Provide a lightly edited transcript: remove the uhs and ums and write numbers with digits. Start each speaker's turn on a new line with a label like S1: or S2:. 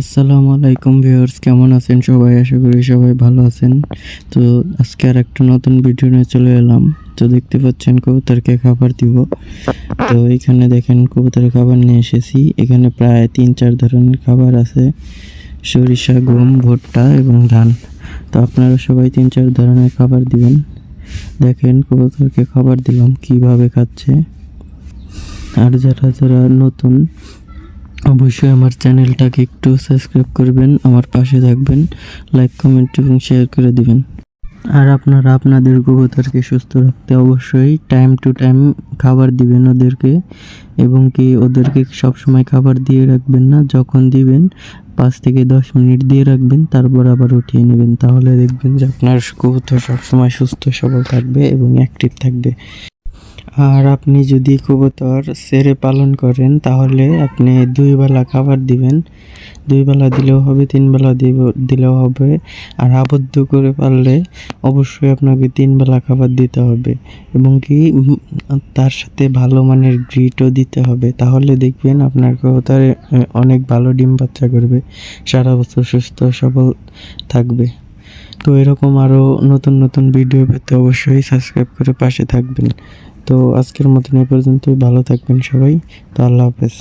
S1: আসসালামু আলাইকুম ভিউয়ার্স, কেমন আছেন সবাই? আশা করি সবাই ভালো আছেন। তো আজকে আর একটা নতুন ভিডিও নিয়ে চলে এলাম। তো দেখতে পাচ্ছেন কবুতরকে খাবার দিব। তো এখানে দেখেন কবুতরের খাবার নিয়ে এসেছি। এখানে প্রায় 3-4 ধরনের খাবার আছে: সরিষা, গম, ভুট্টা এবং ধান। তো আপনারা সবাই 3-4 ধরনের খাবার দিবেন। দেখেন কবুতরকে খাবার দিলাম কিভাবে খাচ্ছে। আর যারা যারা নতুন, অবশ্যই আমার চ্যানেলটাকে একটু সাবস্ক্রাইব করবেন, আমার পাশে থাকবেন, লাইক, কমেন্ট এবং শেয়ার করে দিবেন। আর আপনারা আপনাদের কবুতরকে সুস্থ রাখতে অবশ্যই টাইম টু টাইম খাবার দিবেন ওদেরকে, এবং কি ওদেরকে সবসময় খাবার দিয়ে রাখবেন না। যখন দিবেন 5 থেকে 10 মিনিট দিয়ে রাখবেন, তারপর আবার উঠিয়ে নেবেন। তাহলে দেখবেন যে আপনার কবুতর সবসময় সুস্থ সবল থাকবে এবং অ্যাক্টিভ থাকবে। আর আপনি যদি কবুতর ছেড়ে পালন করেন তাহলে আপনি 2 বেলা খাবার দিবেন। 2 বেলা দিলেও হবে, 3 বেলা দিলেও হবে। আর আবদ্ধ করে পারলে অবশ্যই আপনাকে 3 বেলা খাবার দিতে হবে, এবং কি তার সাথে ভালো মানের গ্রিটও দিতে হবে। তাহলে দেখবেন আপনার কবুতর অনেক ভালো ডিম বাচ্চা করবে, সারা বছর সুস্থ সবল থাকবে। তো এরকম আরও নতুন নতুন ভিডিও পেতে অবশ্যই সাবস্ক্রাইব করে পাশে থাকবেন। তো আজকের মতন এই পর্যন্তই। ভালো থাকবেন সবাই। তো আল্লাহ হাফেজ।